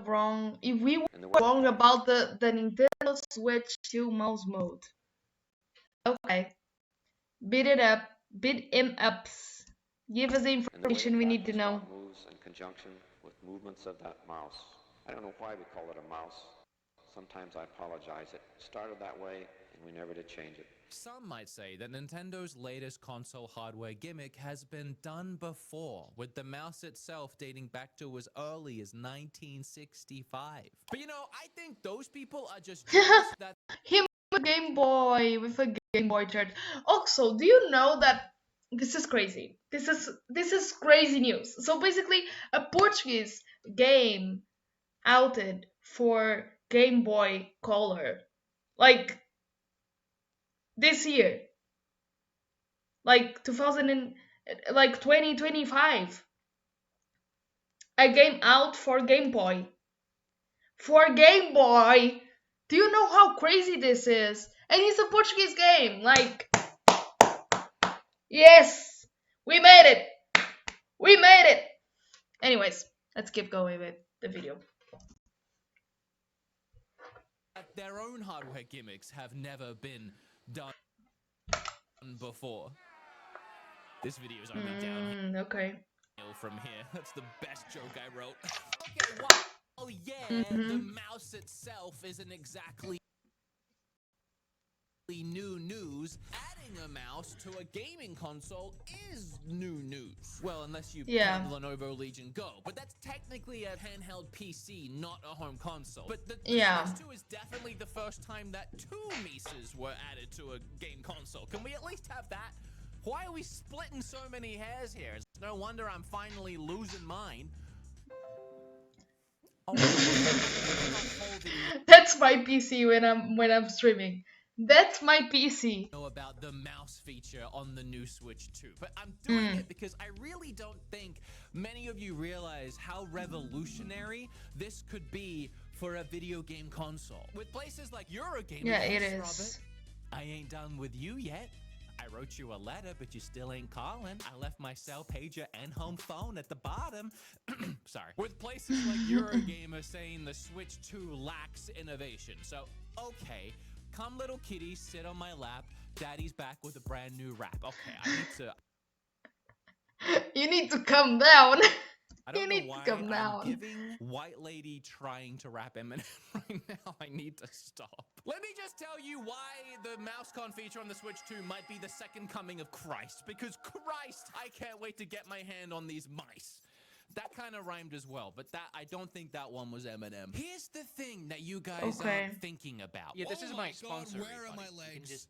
Wrong. If we were wrong about the Nintendo Switch 2 mouse mode. Okay. Beat it up. Beat him ups. Give us the information we need to know. Moves in conjunction with movements of that mouse. I don't know why we call it a mouse. Sometimes I apologize. It started that way and we never did change it. Some might say that Nintendo's latest console hardware gimmick has been done before, with the mouse itself dating back to as early as 1965. But you know, I think those people are just jealous that Him with a Game Boy with a Game Boy charge. Also, do you know that this is crazy? This is crazy news. So basically, a Portuguese game outed for Game Boy Color, like this year, like 2000 and like 2025, a game out for Game Boy. For Game Boy, do you know how crazy this is? And it's a Portuguese game. Like, yes, we made it. We made it. Anyways, let's keep going with the video. their own hardware gimmicks have never been done before. This video is only downhill okay. from here. That's the best joke I wrote. Okay, well, oh yeah, the mouse itself isn't exactly new news. Adding a mouse to a gaming console is new news. Well, unless you play Lenovo Legion Go, but that's technically a handheld PC, not a home console. But the Switch 2 is definitely the first time that two Mises were added to a game console. Can we at least have that? Why are we splitting so many hairs here? It's no wonder I'm finally losing mine. Oh, that's my PC when I'm streaming. That's my PC. Know about the mouse feature on the new Switch 2, but I'm doing it because I really don't think many of you realize how revolutionary this could be for a video game console. With places like Eurogamer, it is. Robert, I ain't done with you yet. I wrote you a letter, but you still ain't calling. I left my cell pager and home phone at the bottom. Sorry. With places like Eurogamer saying the Switch 2 lacks innovation. So, okay. Come, little kitty, sit on my lap. Daddy's back with a brand new rap. Okay, I need to... You need to come down. I don't you know need why to come I'm down. giving White Lady trying to rap Eminem right now. I need to stop. Let me just tell you why the MouseCon feature on the Switch 2 might be the second coming of Christ. Because Christ, I can't wait to get my hand on these mice. That kind of rhymed as well, but that I don't think that one was Eminem. Here's the thing that you guys aren't thinking about. Yeah, this is my sponsor. Where are my legs? Just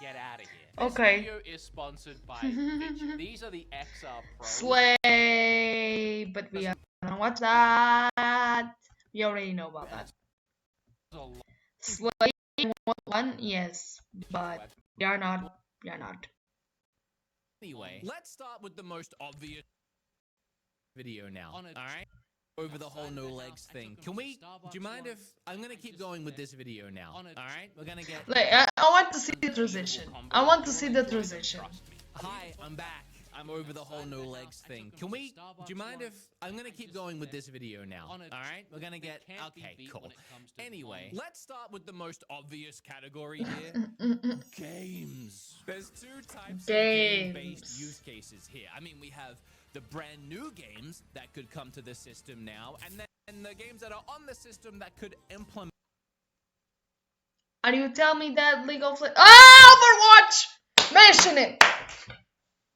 get out of here. This video is sponsored by Vidya. These are the XR Pro. Slay, but we don't watch that. We already know about that. Slay one, yes, but we are not. We are not. Anyway, let's start with the most obvious video now. All right, over the whole no legs thing. Can we? Do you mind if I'm gonna keep going with this video now? All right, we're gonna get. Like, I want to see the transition. I want to see the transition. Hi, I'm back. I'm over the whole no legs thing. Can we? Do you mind if I'm gonna keep going with this video now? All right, we're gonna get. Okay, cool. Anyway, let's start with the most obvious category here. Games. There's two types of game-based use cases here. I mean, we have the brand new games that could come to the system now, and then the games that are on the system that could implement. Are you telling me that League of Legends? Ah, Overwatch! Mention it!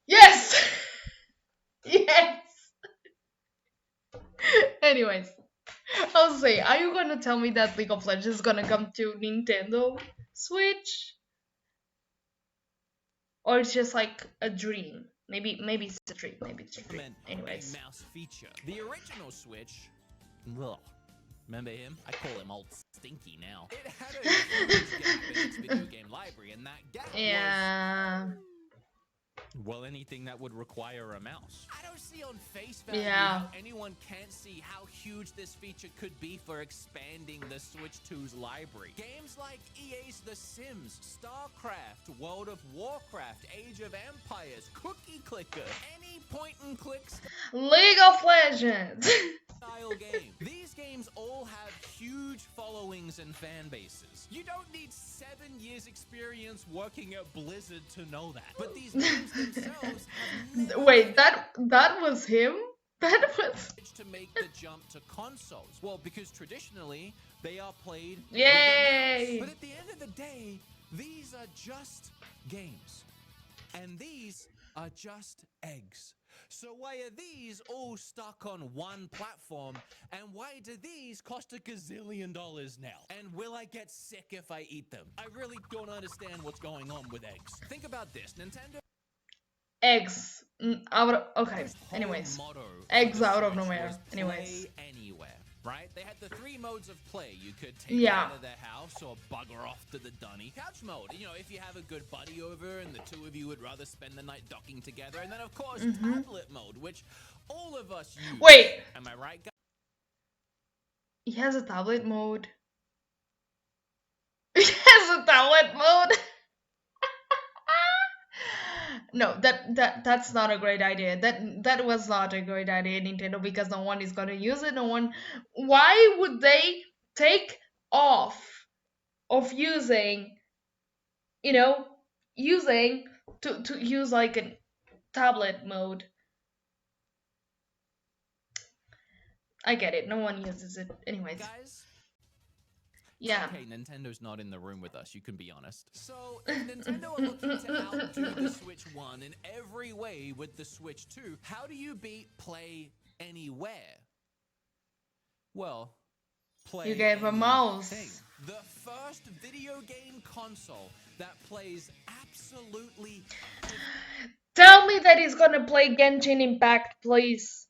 Yes! Yes! Anyways, I'll say, are you gonna tell me that League of Legends is gonna come to Nintendo Switch? Or it's just like a dream? Maybe it's a dream. Maybe it's a dream. Anyways. Mouse feature. The original Switch. Ugh. Remember him? I call him Old Stinky now. It had a huge gap in its video game library, and that gap was... Well, anything that would require a mouse. I don't see on face value Yeah. how anyone can't see how huge this feature could be for expanding the Switch 2's library. Games like EA's The Sims, StarCraft, World of Warcraft, Age of Empires, Cookie Clicker, any point-and-click League of Legends. style game. These games all have huge followings and fan bases. You don't need 7 years experience working at Blizzard to know that. But these games themselves have never Wait, that was him? That was. managed to make the jump to consoles. Well, because traditionally they are played with a Yay! mouse. But at the end of the day, these are just games. And these are just eggs. So why are these all stuck on one platform? And why do these cost $1 gazillion now? And will I get sick if I eat them? I really don't understand what's going on with eggs. Think about this. Nintendo Eggs. Out of, okay. whole Anyways. motto for Eggs the out of Switch nowhere. was Anyways. play anywhere, right? They had the 3 modes of play. You could take Yeah. it out of the house or bugger off to the dunny. Couch mode, you know, if you have a good buddy over and the two of you would rather spend the night docking together. And then, of course, tablet mode, which all of us use. Wait, Am I right, guys? he has a tablet mode. He has a tablet mode. No, that's not a great idea. That was not a great idea, Nintendo, because no one is gonna use it. No one. Why would they take off of using, using to use like a tablet mode? I get it. No one uses it, anyways. Guys? Yeah. Okay, Nintendo's not in the room with us, you can be honest. So, if Nintendo are looking to outdo the Switch 1 in every way with the Switch 2, how do you beat Play Anywhere? Well, Play You gave a mouse. Anything. The first video game console that plays absolutely Tell me that he's gonna play Genshin Impact, please.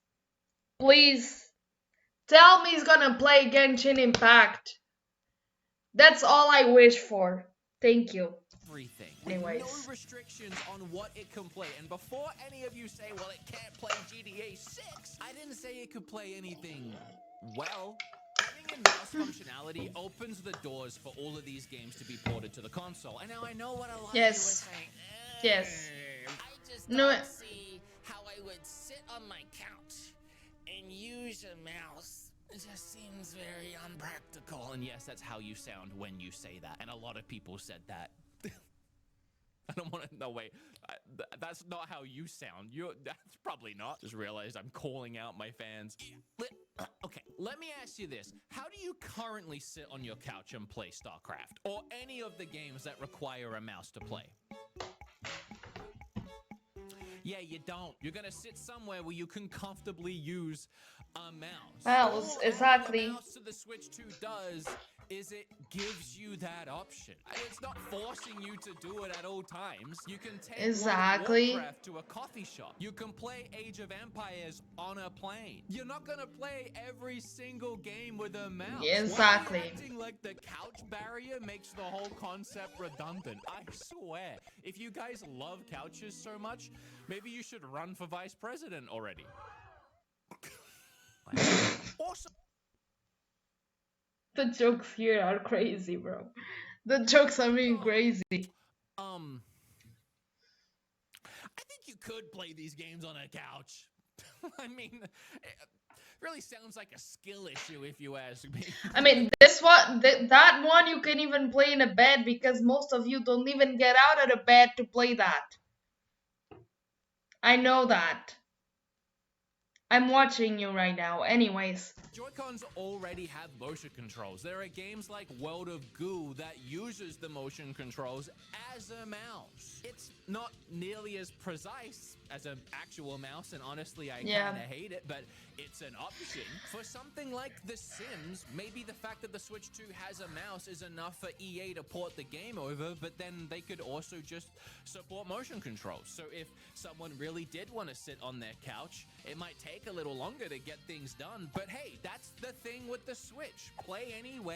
Please. Tell me he's gonna play Genshin Impact. That's all I wish for. Thank you. everything. With Anyways. no restrictions on what it can play. And before any of you say, well, it can't play GTA 6, I didn't say it could play anything well. Having a mouse functionality opens the doors for all of these games to be ported to the console. And now I know what a lot Yes. of you are saying. Yes. I just No, don't see how I would sit on my couch and use a mouse. It just seems very unpractical. And yes, that's how you sound when you say that. And a lot of people said that. I don't want to. No, wait. That's not how you sound. That's probably not. Just realized I'm calling out my fans. Okay, let me ask you this. How do you currently sit on your couch and play StarCraft? Or any of the games that require a mouse to play? Yeah, you don't. You're gonna sit somewhere where you can comfortably use a mouse. Mouse, All exactly. the mouse to the Switch 2 does is it gives you that option. It's not forcing you to do it at all times. You can take Exactly. World of Warcraft to a coffee shop. You can play Age of Empires on a plane. You're not gonna play every single game with a mouse. Why are you Exactly. acting like the couch barrier makes the whole concept redundant? I swear, if you guys love couches so much, maybe you should run for vice president already. Also, The jokes here are crazy, bro. The jokes are being crazy. I think you could play these games on a couch. I mean, it really sounds like a skill issue if you ask me. I mean, this one, that one you can even play in a bed because most of you don't even get out of the bed to play that. I know that. I'm watching you right now. Anyways. Joy-Cons already have motion controls. There are games like World of Goo that uses the motion controls as a mouse. It's not nearly as precise as an actual mouse, and honestly, I Yeah. kind of hate it, but it's an option. For something like The Sims, maybe the fact that the Switch 2 has a mouse is enough for EA to port the game over, but then they could also just support motion controls. So if someone really did want to sit on their couch, it might take take a little longer to get things done, but hey, that's the thing with the Switch. Play anywhere,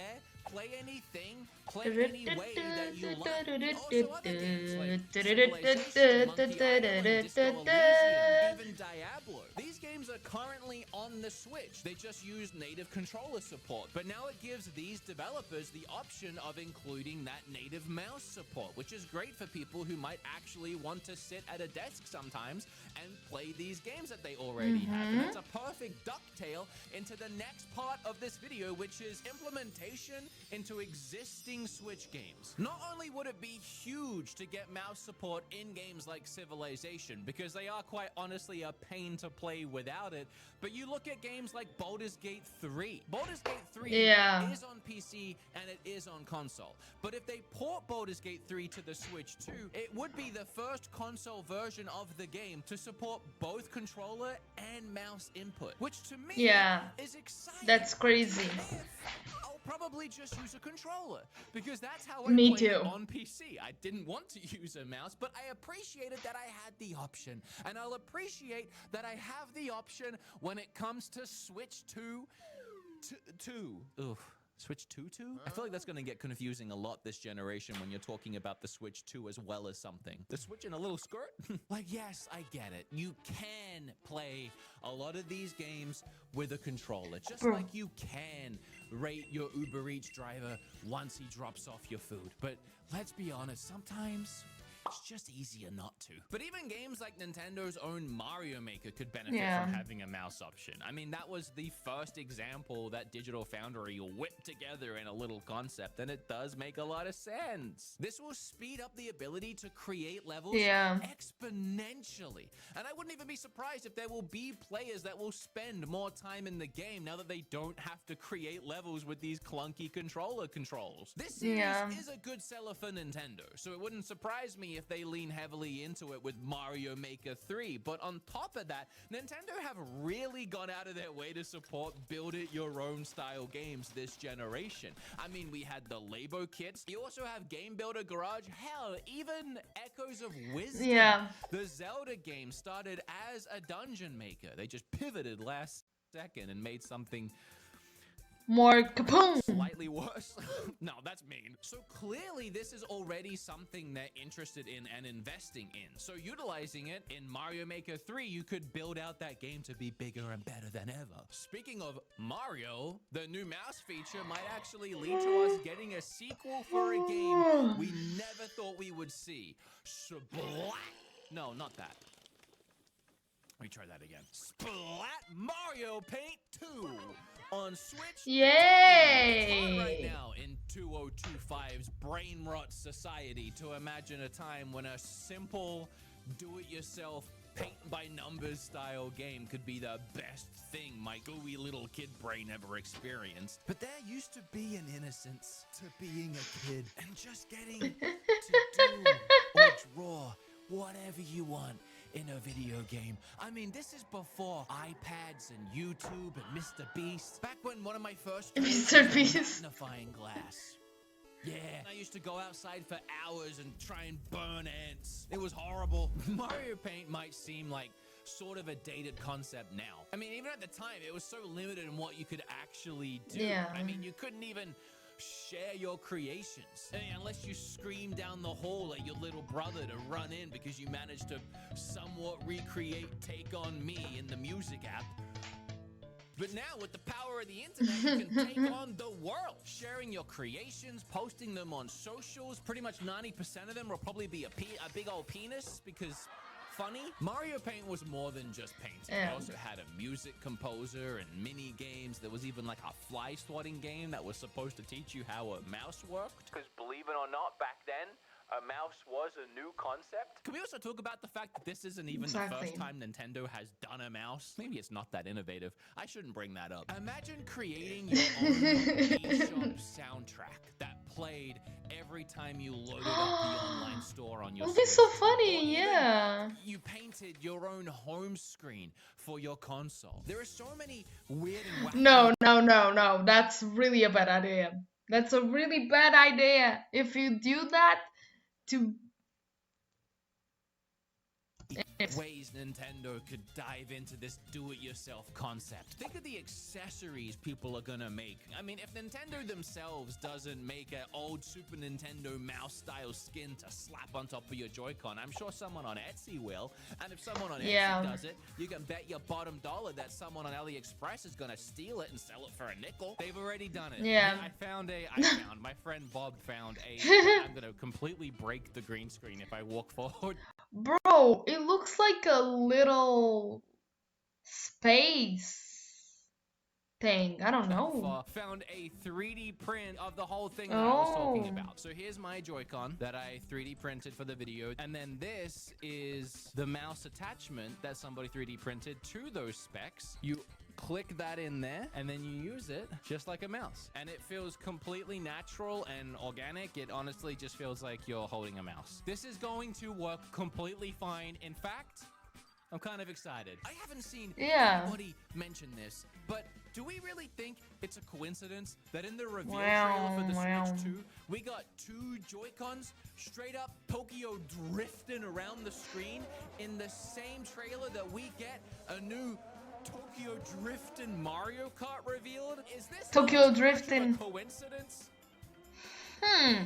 play anything, play any way that you like. Also other games like Civilization, Monkey Island, Disco Elysium, even Diablo. These games are currently on the Switch. They just use native controller support, but now it gives these developers the option of including that native mouse support, which is great for people who might actually want to sit at a desk sometimes and play these games that they already have. And it's a perfect ducktail into the next part of this video, which is implementation into existing Switch games. Not only would it be huge to get mouse support in games like Civilization, because they are quite honestly a pain to play without it, but you look at games like Baldur's Gate 3. Baldur's Gate 3 Yeah. is on PC and it is on console. But if they port Baldur's Gate 3 to the Switch too, it would be the first console version of the game to support both controller and mouse input, which to me Yeah. is exciting. That's crazy. I'll probably just use a controller because that's how I Me played it too. on PC. I didn't want to use a mouse, but I appreciated that I had the option. And I'll appreciate that I have the option when it comes to Switch 2. Oof. Switch 2? I feel like that's going to get confusing a lot this generation when you're talking about the Switch 2 as well as something. The Switch in a little skirt? Like, yes, I get it. You can play a lot of these games with a controller, just Bro. like you can rate your Uber Eats driver once he drops off your food. But let's be honest, sometimes it's just easier not to. But even games like Nintendo's own Mario Maker could benefit Yeah. from having a mouse option. I mean, that was the first example that Digital Foundry whipped together in a little concept, and it does make a lot of sense. This will speed up the ability to create levels Yeah. exponentially. And I wouldn't even be surprised if there will be players that will spend more time in the game now that they don't have to create levels with these clunky controller controls. This series Yeah. is a good seller for Nintendo, so it wouldn't surprise me if they lean heavily into it with Mario Maker 3. But on top of that, Nintendo have really gone out of their way to support build-it-your-own style games this generation. I mean, we had the Labo kits. You also have Game Builder Garage. Hell, even Echoes of Wisdom. Yeah. The Zelda game started as a dungeon maker. They just pivoted last second and made something More kaboom. slightly worse. No, that's mean. So clearly this is already something they're interested in and investing in. So utilizing it in Mario Maker 3, you could build out that game to be bigger and better than ever. Speaking of Mario, the new mouse feature might actually lead to us getting a sequel for a game we never thought we would see. Splat! No, not that. Let me try that again. Splat Mario Paint 2 on Switch. It's hard right Yay. now in 2025's brain rot society to imagine a time when a simple do-it-yourself paint by numbers style game could be the best thing my gooey little kid brain ever experienced. But there used to be an innocence to being a kid and just getting to do or draw whatever you want in a video game. I mean, this is before iPads and YouTube and Mr. Beast. Back when one of my first toys Mr. was a Beast. magnifying glass. Yeah, I used to go outside for hours and try and burn ants. It was horrible. Mario Paint might seem like sort of a dated concept now. I mean, even at the time, it was so limited in what you could actually do. Yeah. I mean, you couldn't even share your creations. I mean, unless you scream down the hall at your little brother to run in because you managed to somewhat recreate Take On Me in the music app. But now, with the power of the internet, you can take on the world. Sharing your creations, posting them on socials. Pretty much 90% of them will probably be a big old penis because funny. Mario Paint was more than just painting. Yeah. It also had a music composer and mini games. There was even like a fly swatting game that was supposed to teach you how a mouse worked. Because believe it or not, back then, a mouse was a new concept. Can we also talk about the fact that this isn't even the Exactly. first time Nintendo has done a mouse? Maybe it's not that innovative. I shouldn't bring that up. Imagine creating your own eShop soundtrack that played every time you loaded up the online store on your It'll be so Switch. funny, Or even yeah. you painted your own home screen for your console. There are so many weird and wacky No. That's really a bad idea. That's a really bad idea. If you do that to Yes. ways Nintendo could dive into this do-it-yourself concept. Think of the accessories people are gonna make. I mean, if Nintendo themselves doesn't make an old Super Nintendo mouse-style skin to slap on top of your Joy-Con, I'm sure someone on Etsy will. And if someone on Yeah. Etsy does it, you can bet your bottom dollar that someone on AliExpress is gonna steal it and sell it for a nickel. They've already done it. Yeah. My friend Bob found a, I'm gonna completely break the green screen if I walk forward. Bro, it looks like a little space thing. I don't know. Found a 3D print of the whole thing that I was talking Oh. about. So here's my Joy-Con that I 3D printed for the video. And then this is the mouse attachment that somebody 3D printed to those specs. You click that in there and then you use it just like a mouse. And it feels completely natural and organic. It honestly just feels like you're holding a mouse. This is going to work completely fine. In fact, I'm kind of excited. I haven't seen Yeah. anybody mention this, but do we really think it's a coincidence that in the reveal Wow, trailer for the wow. Switch 2, we got two Joy-Cons straight up Tokyo drifting around the screen in the same trailer that we get a new Tokyo drifting Mario Kart revealed? Is this Tokyo not too much of a drifting. coincidence? Hmm.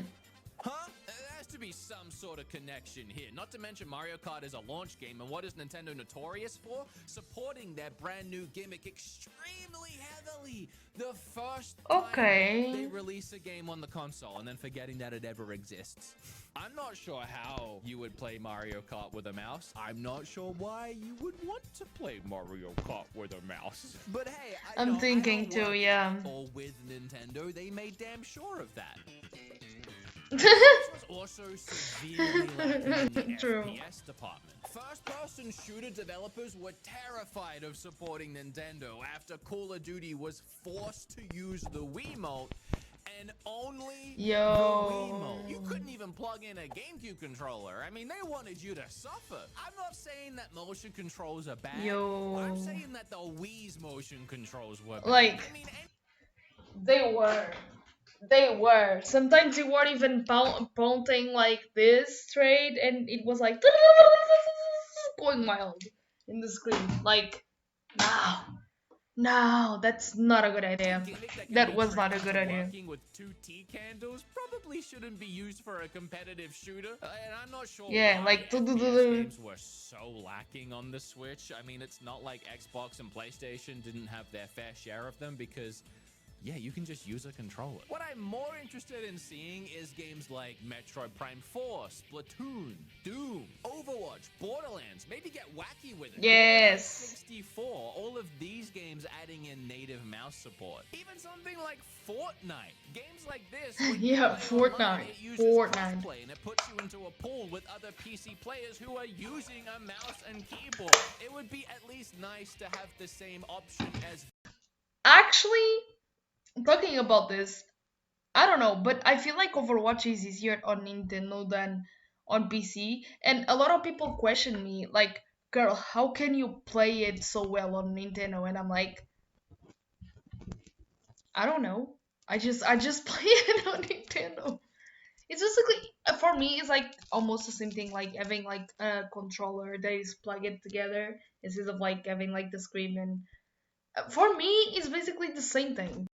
Huh? There has to be some sort of connection here. Not to mention Mario Kart is a launch game, and what is Nintendo notorious for? Supporting their brand new gimmick extremely heavily. The first time Okay. they release a game on the console and then forgetting that it ever exists. I'm not sure how you would play Mario Kart with a mouse. I'm not sure why you would want to play Mario Kart with a mouse. But hey, I'm thinking don't too, work yeah. or with Nintendo, they made damn sure of that. Hmm. This was also severely lacking in the True. FPS department. First-person shooter developers were terrified of supporting Nintendo after Call of Duty was forced to use the Wiimote and only the Wiimote. You Yo. couldn't even plug in a GameCube controller. I mean, they wanted you to suffer. I'm not saying that motion controls are bad. Yo. I'm saying that the Wii's motion controls were bad. Like, I mean, they were. They were. Sometimes you weren't even pointing like this straight, and it was like going wild in the screen. Like, no, that's not a good idea. gimmick that can That be was not a trained good to idea. working with two tea candles probably shouldn't be used for a competitive shooter. And I'm not sure Yeah, why like, FPS games were so lacking on the Switch. I mean, it's not like Xbox and PlayStation didn't have their fair share of them because yeah, you can just use a controller. What I'm more interested in seeing is games like Metroid Prime 4, Splatoon, Doom, Overwatch, Borderlands, maybe get wacky with it. Yes. 64, all of these games adding in native mouse support. Even something like Fortnite. Games like this, when you Yeah, play online, Fortnite. it uses Fortnite. crossplay and it puts you into a pool with other PC players who are using a mouse and keyboard. It would be at least nice to have the same option as Actually, talking about this, I don't know, but I feel like Overwatch is easier on Nintendo than on PC. And a lot of people question me, like, girl, how can you play it so well on Nintendo? And I'm like, I don't know. I just play it on Nintendo. It's basically for me it's like almost the same thing like having like a controller that is plugged together instead of like having like the screen and for me it's basically the same thing.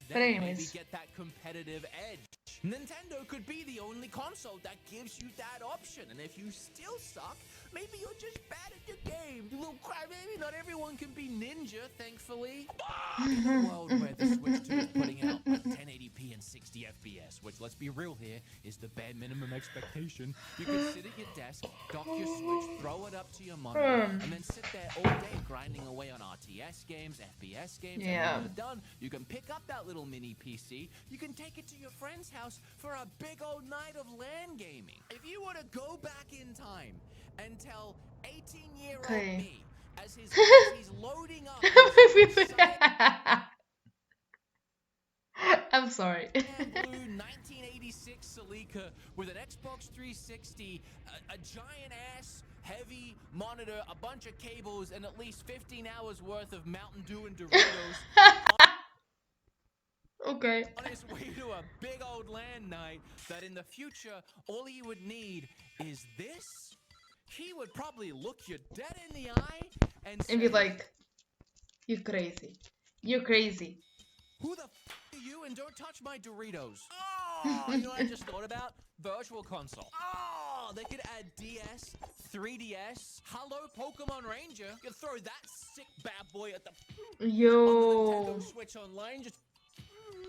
But then maybe anyways. get that competitive edge. Nintendo could be the only console that gives you that option. And if you still suck, maybe you're just bad at your game. You little crybaby, not everyone can be ninja, thankfully. In a world where the Switch 2 is putting out like 1080p and 60 FPS, which, let's be real here, is the bare minimum expectation. You can sit at your desk, dock your Switch, throw it up to your monitor, and then sit there all day grinding away on RTS games, FPS games, Yeah. and when you're done, you can pick up that little mini PC, you can take it to your friend's house for a big old night of LAN gaming. If you were to go back in time and tell 18-year-old Okay. me as he's loading up his I'm sorry. blue 1986 Celica with an Xbox 360, a giant ass heavy monitor, a bunch of cables, and at least 15 hours worth of Mountain Dew and Doritos Okay. on his way to a big old LAN night, that in the future all he would need is this, he would probably look you dead in the eye and And be say, like, "You crazy. You're crazy." who the are you and don't touch my Doritos? Oh, you know what I just thought about? Virtual console. Oh, they could add DS, 3DS, Hello Pokemon Ranger. You could throw that sick bad boy at the on the Yo. Nintendo Switch Online. Just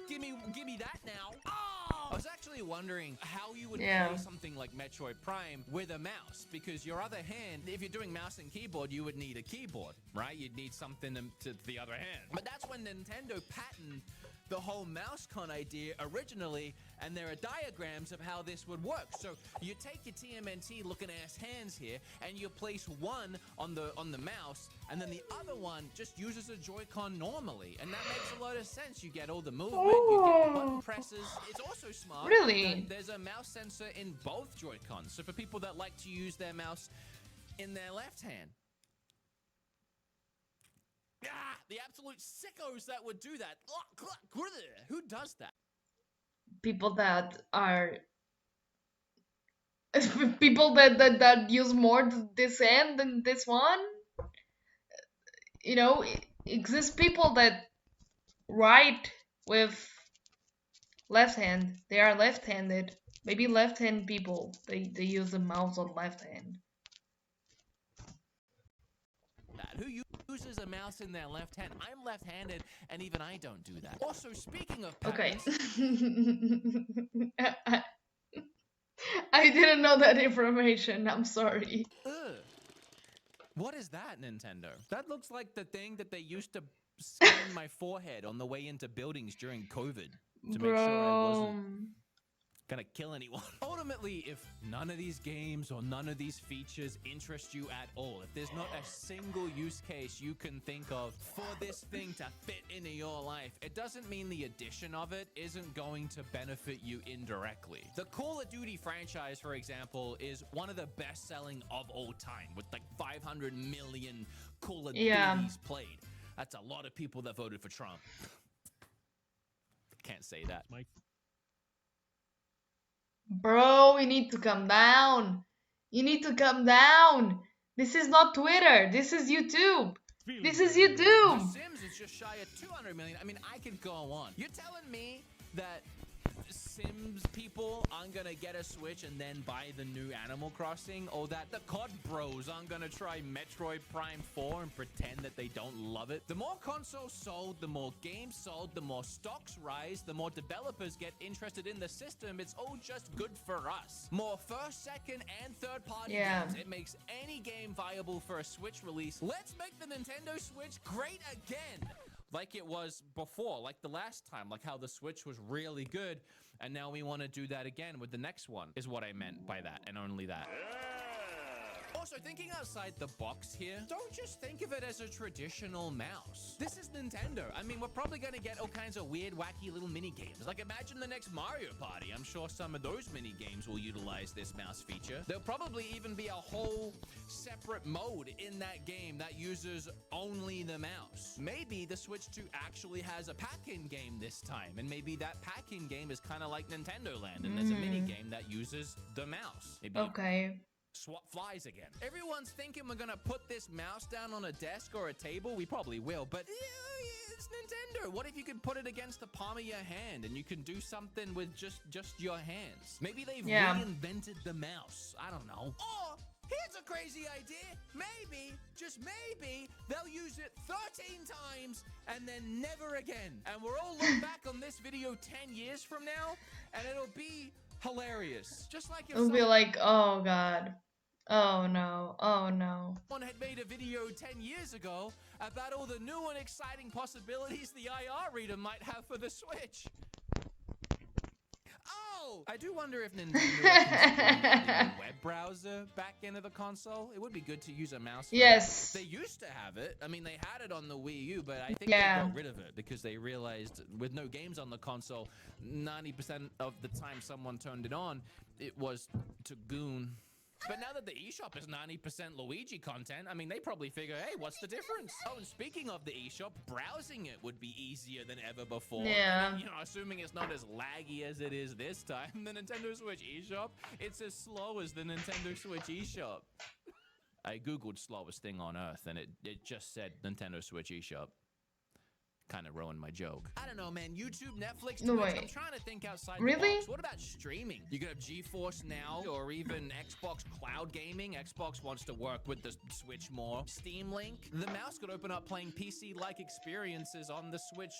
give me that now. Oh! I was actually wondering how you would Yeah. play something like Metroid Prime with a mouse, because your other hand, if you're doing mouse and keyboard, you would need a keyboard, right? You'd need something to the other hand. But that's when Nintendo patented the whole mouse con idea originally, and there are diagrams of how this would work. So you take your TMNT looking ass hands here, and you place one on the mouse, and then the other one just uses a Joy-Con normally, and that makes a lot of sense. You get all the movement, you get button presses. It's also smart. Really? that there's a mouse sensor in both Joy-Cons, so for people that like to use their mouse in their left hand. Ah, the absolute sickos that would do that. Who does that? People that are people that use more this hand than this one. You know, exist people that write with left hand. They are left-handed. Maybe left-hand people. They use the mouse on left hand. Who uses a mouse in their left hand? I'm left-handed, and even I don't do that. Also, speaking of Okay. patterns, I didn't know that information. I'm sorry. ugh. What is that, Nintendo? That looks like the thing that they used to scan my forehead on the way into buildings during COVID to make sure I wasn't gonna kill anyone. Ultimately, if none of these games or none of these features interest you at all, if there's not a single use case you can think of for this thing to fit into your life, it doesn't mean the addition of it isn't going to benefit you indirectly. The Call of Duty franchise, for example, is one of the best-selling of all time, with like 500 million Call of Yeah. Duties played. That's a lot of people that voted for Trump. Can't say that. Bro, you need to calm down. You need to calm down. This is not Twitter. This is YouTube. This is The YouTube. Sims is just shy of 200 million. I mean, I could go on. You're telling me that Sims people aren't gonna get a Switch and then buy the new Animal Crossing, or that the COD bros aren't gonna try Metroid Prime 4 and pretend that they don't love it? The more consoles sold, the more games sold, the more stocks rise, the more developers get interested in the system. It's all just good for us. More first, second, and third party Yeah. games. It makes any game viable for a Switch release. Let's make the Nintendo Switch great again, like it was before, like the last time, like how the Switch was really good, and now we want to do that again with the next one, is what I meant by that, and only that. Also, thinking outside the box here, don't just think of it as a traditional mouse. This is Nintendo. I mean, we're probably gonna get all kinds of weird, wacky little mini games. Like, imagine the next Mario Party. I'm sure some of those mini games will utilize this mouse feature. There'll probably even be a whole separate mode in that game that uses only the mouse. Maybe the Switch 2 actually has a pack-in game this time, and maybe that pack-in game is kind of like Nintendo Land, and there's a mini game that uses the mouse. Maybe Okay. swap flies again. Everyone's thinking we're gonna put this mouse down on a desk or a table. We probably will, but it's Nintendo. What if you could put it against the palm of your hand and you can do something with just your hands? Maybe they've Yeah. reinvented the mouse. I don't know. Or here's a crazy idea. Maybe, just maybe, they'll use it 13 times and then never again. And we'll all look back on this video 10 years from now, and it'll be hilarious. Just like if It'll be like, oh god. Oh no. Oh no. someone had made a video 10 years ago about all the new and exciting possibilities the IR reader might have for the Switch. Oh! I do wonder if Nintendo would consider a web browser back into the console. It would be good to use a mouse. For Yes. that. They used to have it. I mean, they had it on the Wii U, but I think Yeah. they got rid of it because they realized with no games on the console, 90% of the time someone turned it on, it was to goon. But now that the eShop is 90% Luigi content, I mean, they probably figure, hey, what's the difference? Oh, and speaking of the eShop, browsing it would be easier than ever before. Yeah. I mean, you know, assuming it's not as laggy as it is this time, the Nintendo Switch eShop, it's as slow as the Nintendo Switch eShop. I googled slowest thing on earth, and it just said Nintendo Switch eShop. Kind of ruined my joke. I don't know, man. YouTube, Netflix, No Twitch. way. I'm trying to think outside the Really? box. What about streaming? You could have GeForce Now or even Xbox Cloud Gaming. Xbox wants to work with the Switch more. Steam Link. The mouse could open up playing PC-like experiences on the Switch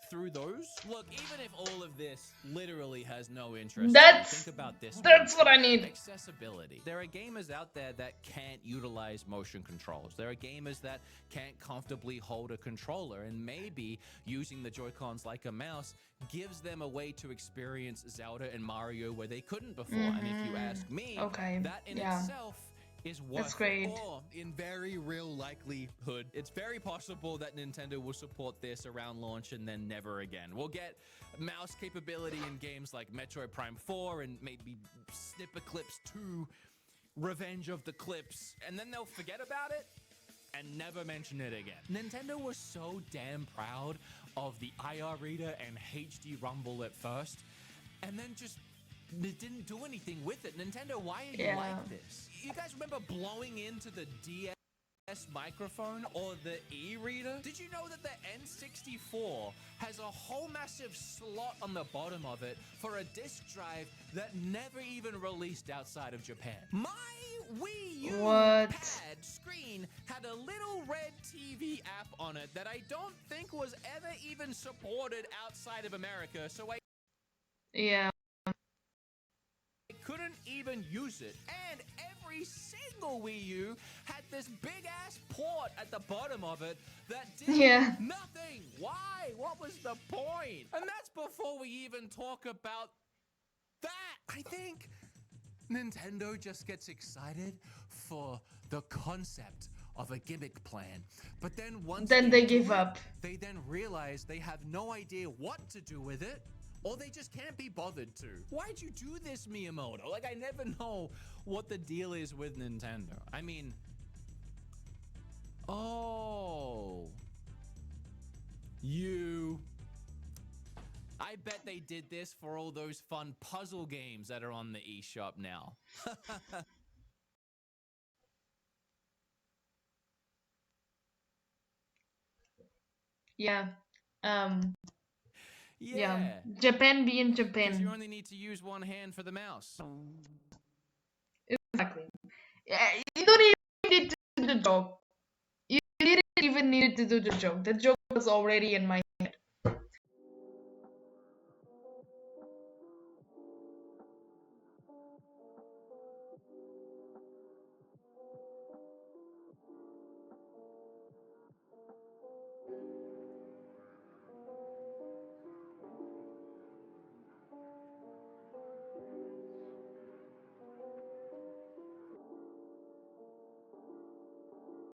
through those. Look, even if all of this literally has no interest, That's think about this. that's what I need. Accessibility. There are gamers out there that can't utilize motion controls. There are gamers that can't comfortably hold a controller, and maybe using the Joy-Cons like a mouse gives them a way to experience Zelda and Mario where they couldn't before. And if you ask me, Okay, that in yeah. itself is worth That's great. it. Or, in very real likelihood, it's very possible that Nintendo will support this around launch and then never again. We'll get mouse capability in games like Metroid Prime 4 and maybe Snipperclips 2, Revenge of the Clips, and then they'll forget about it and never mention it again. Nintendo was so damn proud of the IR reader and HD Rumble at first, and then just it didn't do anything with it. Nintendo, why are you Yeah. like this? You guys remember blowing into the DS microphone or the e-reader? Did you know that the N64 has a whole massive slot on the bottom of it for a disc drive that never even released outside of Japan? My Wii U What? pad screen had a little red TV app on it that I don't think was ever even supported outside of America, so I Yeah. couldn't even use it. And every single Wii U had this big ass port at the bottom of it that did Yeah. nothing. Why? What was the point? And that's before we even talk about that. I think Nintendo just gets excited for the concept of a gimmick plan. But then once Then they do give it, up. they then realize they have no idea what to do with it. Or they just can't be bothered to. Why'd you do this, Miyamoto? Like, I never know what the deal is with Nintendo. I mean... Oh... You... I bet they did this for all those fun puzzle games that are on the eShop now. Yeah. Yeah. Japan being Because you Japan. only need to use one hand for the mouse. Exactly. Yeah, you don't even need to do the joke. You didn't even need to do the joke. The joke was already in my head.